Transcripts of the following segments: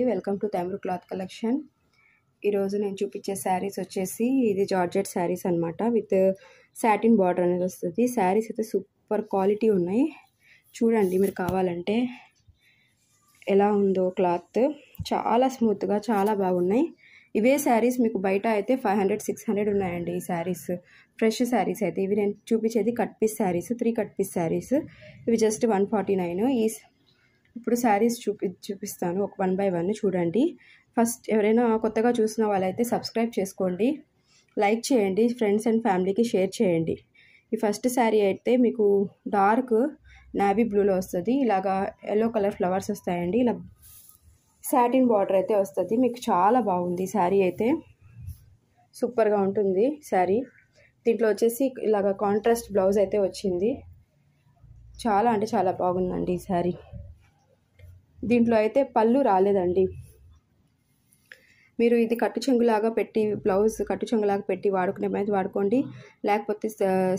Welcome to Taimur cloth collection. ఈరోజు నేను చూపించే శారీస్ వచ్చేసి ఇది జార్జెట్ శారీస్ అనమాట. విత్ సాటిన్ బార్డర్ అనేది వస్తుంది. శారీస్ అయితే సూపర్ క్వాలిటీ ఉన్నాయి. చూడండి, మీరు కావాలంటే ఎలా ఉందో క్లాత్ చాలా స్మూత్గా చాలా బాగున్నాయి. ఇవే శారీస్ మీకు బయట అయితే 500-600 ఉన్నాయండి. ఈ శారీస్ ఫ్రెష్ శారీస్ అయితే. ఇవి నేను చూపించేది cut piece saris, 3 cut piece saris. ఇవి జస్ట్ 149. ఇప్పుడు శారీస్ చూపిస్తాను ఒక 1 by 1 చూడండి. ఫస్ట్ ఎవరైనా కొత్తగా చూసిన వాళ్ళైతే సబ్స్క్రైబ్ చేసుకోండి, లైక్ చేయండి, ఫ్రెండ్స్ అండ్ ఫ్యామిలీకి షేర్ చేయండి. ఈ ఫస్ట్ శారీ అయితే మీకు డార్క్ నావీ బ్లూలో వస్తుంది. ఇలాగా ఎల్లో కలర్ ఫ్లవర్స్ వస్తాయండి. ఇలా సాటిన్ బార్డర్ అయితే వస్తుంది. మీకు చాలా బాగుంది శారీ అయితే, సూపర్గా ఉంటుంది శారీ. దీంట్లో వచ్చేసి ఇలాగ కాంట్రాస్ట్ బ్లౌజ్ అయితే వచ్చింది. చాలా అంటే చాలా బాగుందండి ఈ శారీ. దీంట్లో అయితే పళ్ళు రాలేదండి. మీరు ఇది కట్టు చెంగులాగా పెట్టి బ్లౌజ్ కట్టు చెంగులాగా పెట్టి వాడుకునే అనేది వాడుకోండి. లేకపోతే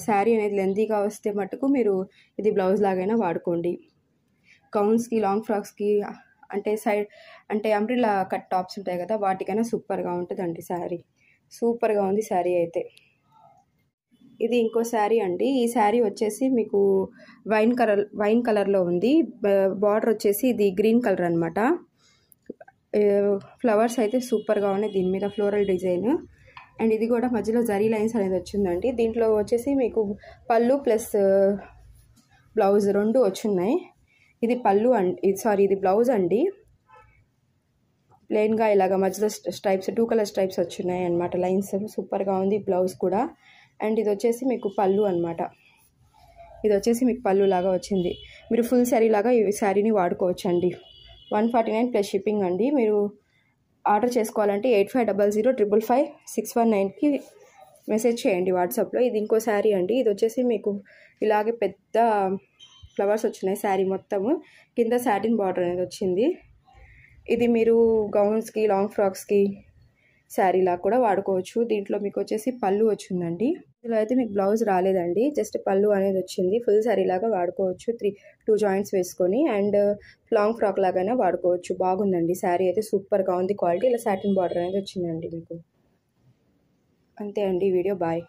శారీ అనేది లెంతీగా వస్తే మటుకు మీరు ఇది బ్లౌజ్ లాగైనా వాడుకోండి. గౌన్స్కి, లాంగ్ ఫ్రాక్స్కి, అంటే అంబ్రిల్లా కట్ టాప్స్ ఉంటాయి కదా, వాటికైనా సూపర్గా ఉంటుందండి శారీ. సూపర్గా ఉంది శారీ అయితే. ఇది ఇంకో శారీ అండి. ఈ శారీ వచ్చేసి మీకు వైన్ కలర్లో ఉంది. బార్డర్ వచ్చేసి ఇది గ్రీన్ కలర్ అనమాట. ఫ్లవర్స్ అయితే సూపర్గా ఉన్నాయి దీని మీద, ఫ్లోరల్ డిజైన్. అండ్ ఇది కూడా మధ్యలో జరీ లైన్స్ అనేది వచ్చిందండి. దీంట్లో వచ్చేసి మీకు పళ్ళు ప్లస్ బ్లౌజ్ 2 వచ్చున్నాయి. ఇది పళ్ళు ఇది బ్లౌజ్ అండి. ప్లెయిన్గా ఇలాగ మధ్యలో స్ట్రైప్స్ 2 కలర్ స్ట్రైప్స్ వచ్చున్నాయి అనమాట. లైన్స్ సూపర్గా ఉంది బ్లౌజ్ కూడా. అండ్ ఇది వచ్చేసి మీకు పళ్ళు అనమాట. ఇది వచ్చేసి మీకు పళ్ళు లాగా వచ్చింది. మీరు ఫుల్ శారీ లాగా ఈ శారీని వాడుకోవచ్చండి. 149 ప్లస్ షిప్పింగ్ అండి. మీరు ఆర్డర్ చేసుకోవాలంటే 8500555619కి మెసేజ్ చేయండి వాట్సాప్లో. ఇది ఇంకో శారీ అండి. ఇది వచ్చేసి మీకు ఇలాగే పెద్ద ఫ్లవర్స్ వచ్చినాయి శారీ మొత్తము. కింద సాటిన్ బార్డర్ అనేది వచ్చింది. ఇది మీరు గౌన్స్కి, లాంగ్ ఫ్రాక్స్కి శారీలా కూడా వాడుకోవచ్చు. దీంట్లో మీకు వచ్చేసి పళ్ళు వచ్చిందండి. ఇందులో అయితే మీకు బ్లౌజ్ రాలేదండి, జస్ట్ పళ్ళు అనేది వచ్చింది. ఫుల్ శారీ లాగా వాడుకోవచ్చు, 2 జాయింట్స్ వేసుకొని. అండ్ లాంగ్ ఫ్రాక్ లాగానే వాడుకోవచ్చు. బాగుందండి శారీ అయితే, సూపర్గా ఉంది క్వాలిటీ. ఇలా సాటిన్ బార్డర్ అనేది వచ్చిందండి మీకు. అంతే అండి వీడియో. బాయ్.